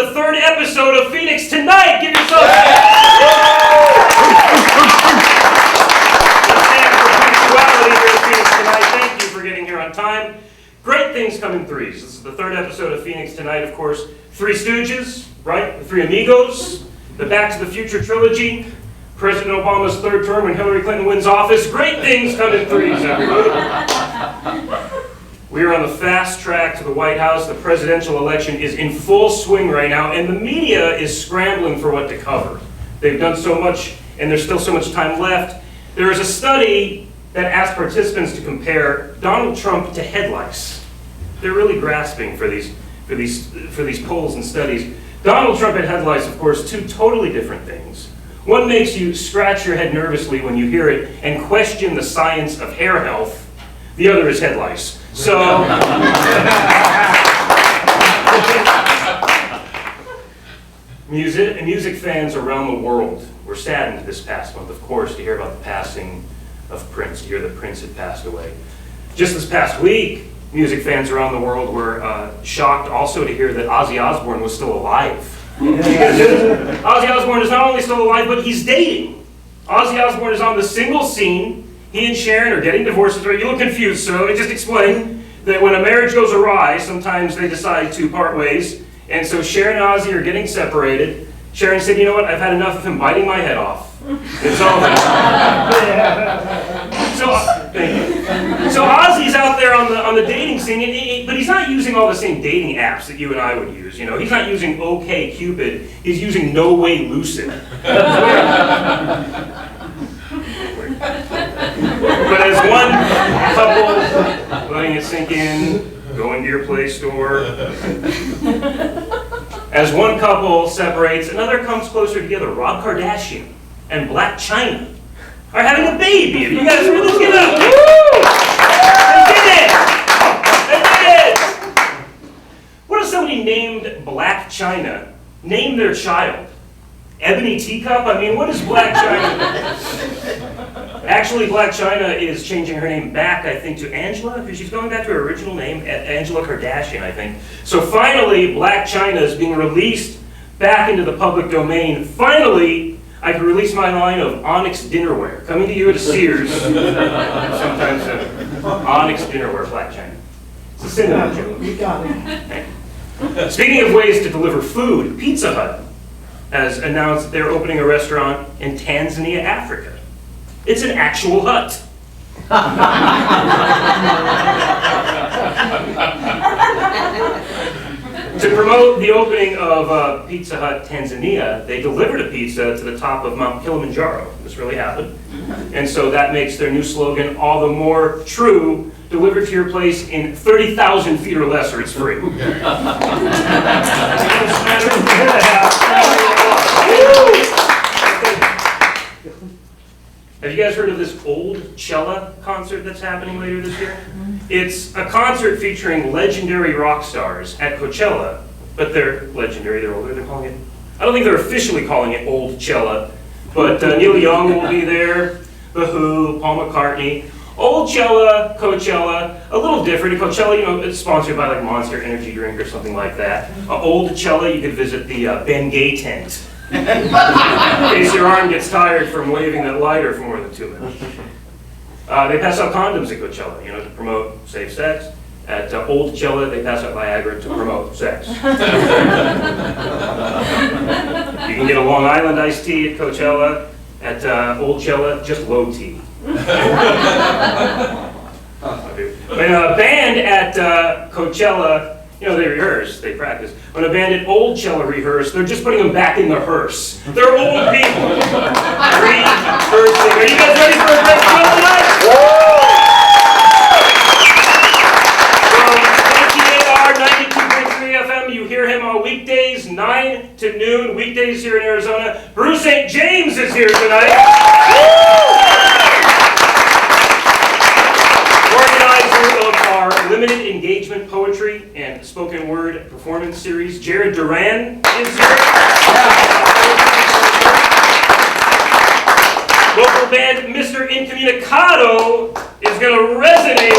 the third episode of Phoenix Tonight. Give yourself a stand for punctuality here at Phoenix Tonight. Thank you for getting here on time. Great things come in threes. This is the third episode of Phoenix Tonight, of course. Three Stooges, right? The Three Amigos, the Back to the Future trilogy, President Obama's third term when Hillary Clinton wins office. Great things come in threes, everybody. We are on the fast track to the White House. The presidential election is in full swing right now, and the media is scrambling for what to cover. They've done so much, and there's still so much time left. There is a study that asked participants to compare Donald Trump to head lice. They're really grasping for these polls and studies. Donald Trump and head lice, of course, two totally different things. One makes you scratch your head nervously when you hear it and question the science of hair health. The other is head lice. So, music fans around the world were saddened this past month, of course, to hear about the passing of Prince, to hear that Prince had passed away. Just this past week, music fans around the world were shocked also to hear that Ozzy Osbourne was still alive. Ozzy Osbourne is not only still alive, but he's dating. Ozzy Osbourne is on the single scene. He and Sharon are getting divorced. You look confused, so let me just explain that when a marriage goes awry, sometimes they decide to part ways. And so Sharon and Ozzy are getting separated. Sharon said, you know what, I've had enough of him biting my head off. It's over. Thank you. So Ozzy's out there on the dating scene, but he's not using all the same dating apps that you and I would use. You know, he's not using OkCupid. He's using No Way Lucid. But as one couple, letting it sink in, going to your Play Store. As one couple separates, another comes closer together. Rob Kardashian and Blac Chyna are having a baby. If you guys are let's get up. Woo! They did it! What if somebody named Blac Chyna name their child Ebony Teacup? I mean, what is Blac Chyna? Actually, Blac Chyna is changing her name back, I think, to Angela, because she's going back to her original name, Angela Kardashian, I think. So finally, Blac Chyna is being released back into the public domain. Finally, I can release my line of Onyx dinnerware, coming to you at a Sears. Sometimes Onyx dinnerware, Blac Chyna. It's a cinnamon joke. You got it. Speaking of ways to deliver food, Pizza Hut has announced that they're opening a restaurant in Tanzania, Africa. It's an actual hut. To promote the opening of Pizza Hut Tanzania, they delivered a pizza to the top of Mount Kilimanjaro. This really happened. And so that makes their new slogan all the more true. Delivered to your place in 30,000 feet or less, or it's free. Have you guys heard of this Old Cella concert that's happening later this year? It's a concert featuring legendary rock stars at Coachella, but they're legendary, they're older, they're calling it, I don't think they're officially calling it Old Cella, but Neil Young will be there, The Who, Paul McCartney. Old Cella, Coachella, a little different. Coachella, you know, it's sponsored by like Monster Energy drink or something like that. Old Cella, you could visit the Bengay tent. In case your arm gets tired from waving that lighter for more than 2 minutes. They pass out condoms at Coachella, you know, to promote safe sex. At Old Cella, they pass out Viagra to promote sex. You can get a Long Island iced tea at Coachella. At Old Cella, just low tea. When a band at Coachella, you know, they rehearse, they practice. When a band at Old Cella rehearse, they're just putting them back in the hearse. They're old people. Rehearsing. Are you guys ready for a great show tonight? From KTAR 92.3 FM, you hear him on weekdays, 9 to noon, weekdays here in Arizona. Bruce St. James is here tonight. Organizer of our limited engagement poetry and spoken word performance series, Jared Duran is here. Local band Mr. Incommunicado is going to resonate.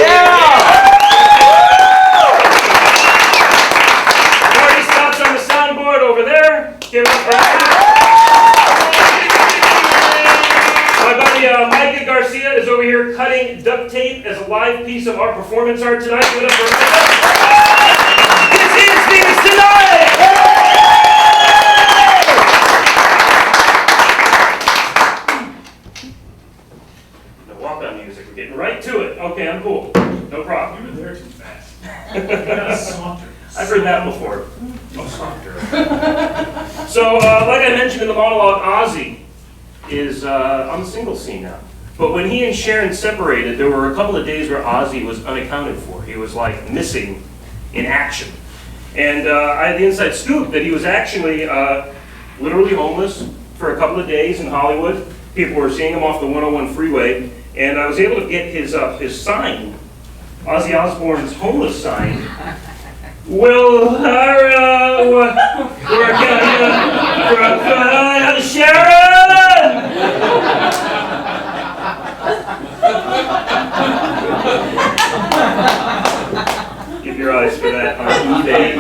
Marty Stops on the soundboard over Give it up for my buddy Micah Garcia is over here cutting duct tape as a live piece of our performance art tonight. Give it up for Micah. This is Phoenix Tonight! No walk-on music. We're getting right to it. Okay, I'm cool. No problem. You were there too fast. You gotta saunter. I've heard that before. Oh, saunter. So, like I mentioned in the monologue, Ozzy is on the single scene now. But when he and Sharon separated, there were a couple of days where Ozzy was unaccounted for. He was like missing in action. And I had the inside scoop that he was actually literally homeless for a couple of days in Hollywood. People were seeing him off the 101 freeway. And I was able to get his sign, Ozzy Osbourne's homeless sign. Will we're gonna Sharon! Keep your eyes for that on eBay.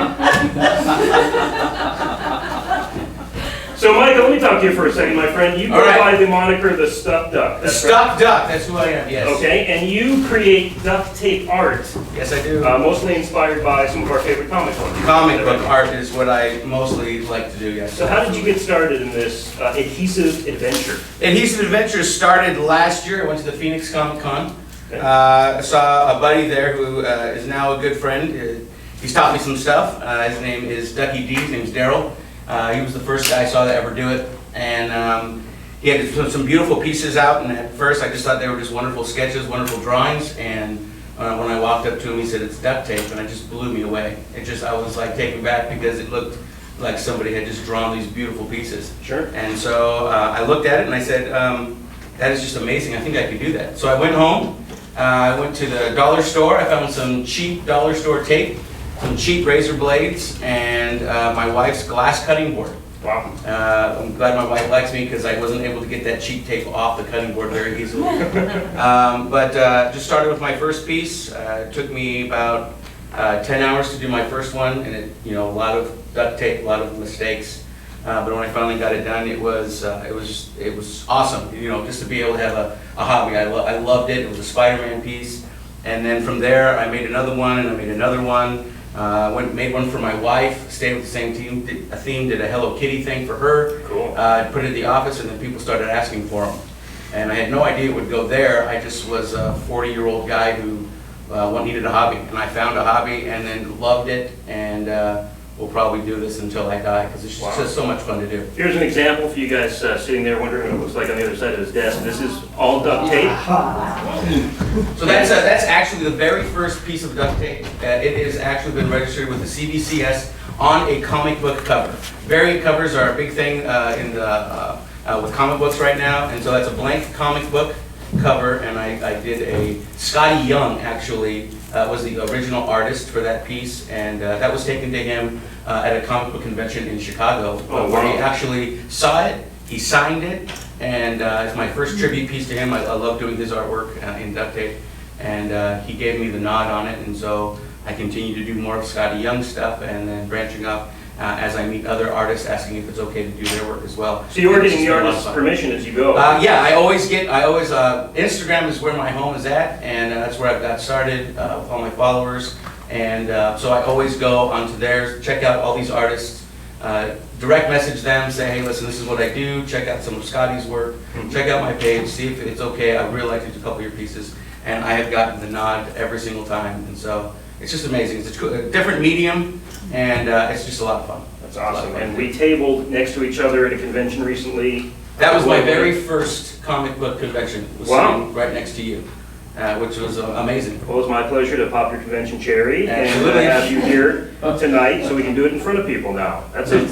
So, Micah, let me talk to you for a second, my friend. You go by the moniker the Stuffed Duck. The Stuffed Duck, that's who I am, yes. Okay, and you create duct tape art. Yes, I do. Mostly inspired by some of our favorite comic books. Comic book art is what I mostly like to do, yes. So how did you get started in this adhesive adventure? Adhesive Adventures started last year. I went to the Phoenix Comic Con. Okay. I saw a buddy there who is now a good friend. He's taught me some stuff. His name is Ducky D. His name's Daryl. He was the first guy I saw that ever do it. And he had some beautiful pieces out. And at first I just thought they were just wonderful sketches, wonderful drawings. And when I walked up to him, he said, "It's duct tape," and it just blew me away. I was like taken back because it looked like somebody had just drawn these beautiful pieces. Sure. And so I looked at it and I said, that is just amazing. I think I could do that. So I went home. I went to the dollar store. I found some cheap dollar store tape, some cheap razor blades, and my wife's glass cutting board. Wow. I'm glad my wife likes me because I wasn't able to get that cheap tape off the cutting board very easily. But just started with my first piece. It took me about 10 hours to do my first one, and a lot of duct tape, a lot of mistakes. But when I finally got it done, it was awesome. Just to be able to have a hobby. I loved it. It was a Spider-Man piece, and then from there I made another one, and I made another one. Made one for my wife, stayed with the same team, did a Hello Kitty thing for her. Cool. Put it in the office, and then people started asking for them. And I had no idea it would go there. I just was a 40-year-old guy who needed a hobby. And I found a hobby and then loved it, and we'll probably do this until I die because it's just so much fun to do. Here's an example for you guys sitting there wondering what it looks like on the other side of his desk. This is all duct tape. So that's actually the very first piece of duct tape. It has actually been registered with the CBCS on a comic book cover. Variant covers are a big thing with comic books right now, and so that's a blank comic book cover, and I did a Scotty Young actually was the original artist for that piece, and that was taken to him at a comic book convention in Chicago, where he actually saw it, he signed it, and it's my first tribute piece to him. I love doing his artwork in duct tape, and he gave me the nod on it, and so I continue to do more of Scotty Young stuff, and then branching up as I meet other artists asking if it's okay to do their work as well. So you're getting the artist's permission as you go? Yeah, I always, Instagram is where my home is at, and that's where I got started with all my followers. And so I always go onto theirs, check out all these artists, direct message them, say, hey, listen, this is what I do, check out some of Scotty's work, check out my page, see if it's okay. I really like to do a couple of your pieces, and I have gotten the nod every single time, and so it's just amazing. It's a different medium, and it's just a lot of fun. That's awesome. And we tabled next to each other at a convention recently. That was my very first comic book convention. Was sitting right next to you, which was amazing. Well, it's my pleasure to pop your convention cherry and Absolutely. have you here tonight so we can do it in front of people now. That's it.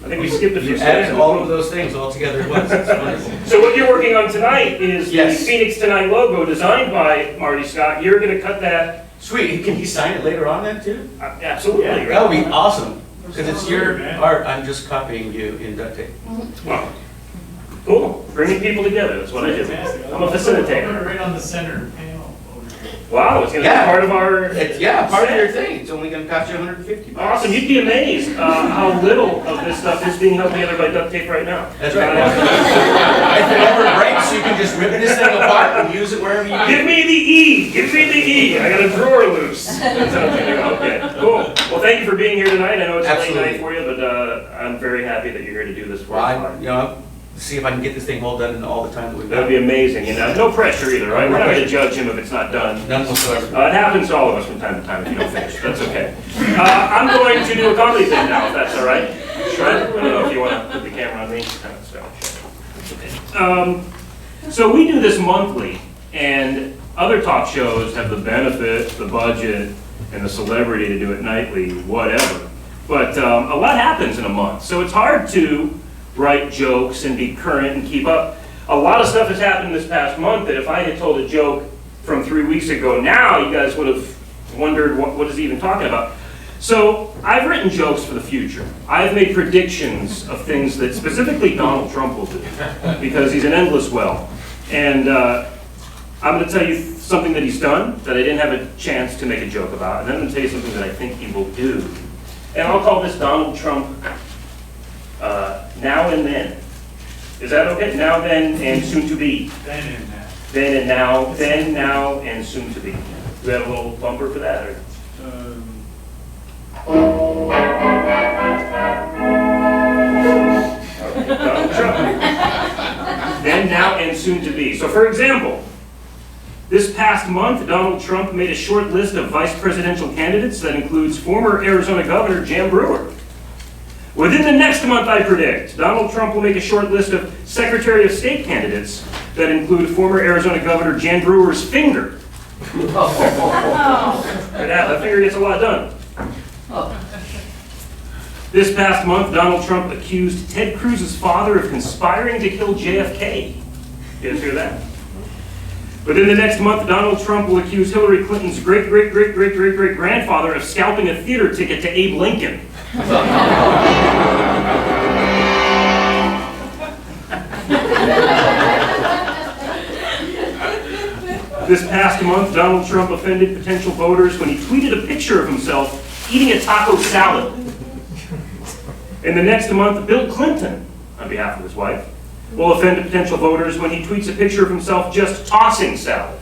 I think we skipped a few You steps. added all of those things all together at once. It's wonderful. So what you're working on tonight is Yes. the Phoenix Tonight logo designed by Marty Scott. You're going to cut that. Sweet. Can he sign it later on then too? Absolutely. Yeah, right? that would be awesome. Because it's your art. I'm just copying you in duct tape. Wow. Cool. Bringing people together. That's what I do. Fantastic. I'm a facilitator. Right on the center panel over here. Wow, it's gonna be Yeah. part of our. Yeah, part of your thing. It's only gonna cost you $150. Awesome, you'd be amazed how little of this stuff is being held together by duct tape right now. That's right. If it ever breaks, you can just rip this thing apart and use it wherever you Give need. me the E, give me the E, I got a drawer loose. That's how it's gonna go. Okay, cool. Well, thank you for being here tonight, I know it's a late Absolutely. night for you, but I'm very happy that you're here to do this for Well, us. you know, see if I can get this thing all done in all the time that we've That'd got. be amazing, you know, no pressure either, right? We're not gonna judge him if it's not done. None whatsoever. It happens to all of us from time to time if you don't finish, that's okay. I'm going to do a comedy thing now, if that's all right. Sure. I don't know if you want to put the camera on me. So we do this monthly, and other talk shows have the benefit, the budget, and the celebrity to do it nightly, whatever. But a lot happens in a month, so it's hard to write jokes and be current and keep up. A lot of stuff has happened this past month that if I had told a joke from 3 weeks ago now, you guys would have wondered what is he even talking about. So I've written jokes for the future. I've made predictions of things that specifically Donald Trump will do because he's an endless well. And I'm going to tell you something that he's done that I didn't have a chance to make a joke about. And then I'm going to tell you something that I think he will do. And I'll call this Donald Trump Now and Then. Is that okay? Now, then, and soon to be. Then and now. Then and now, then, now, and soon to be. Do we have a little bumper for that? Or? Donald Trump. Then, now, and soon to be. So for example, this past month, Donald Trump made a short list of vice presidential candidates that includes former Arizona Governor Jan Brewer. Within the next month, I predict, Donald Trump will make a short list of Secretary of State candidates that include former Arizona Governor Jan Brewer's finger. That finger gets a lot done. This past month, Donald Trump accused Ted Cruz's father of conspiring to kill JFK. You guys hear that? Within the next month, Donald Trump will accuse Hillary Clinton's great-great-great-great-great-great-grandfather of scalping a theater ticket to Abe Lincoln. This past month, Donald Trump offended potential voters when he tweeted a picture of himself eating a taco salad. In the next month, Bill Clinton, on behalf of his wife, will offend potential voters when he tweets a picture of himself just tossing salad.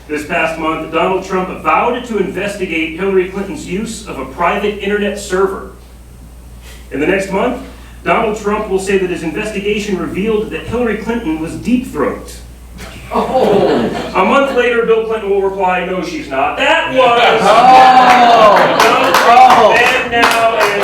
This past month, Donald Trump vowed to investigate Hillary Clinton's use of a private internet server. In the next month, Donald Trump will say that his investigation revealed that Hillary Clinton was deep-throated. A month later, Bill Clinton will reply, "No, she's not." That was Donald Trump, then, now, and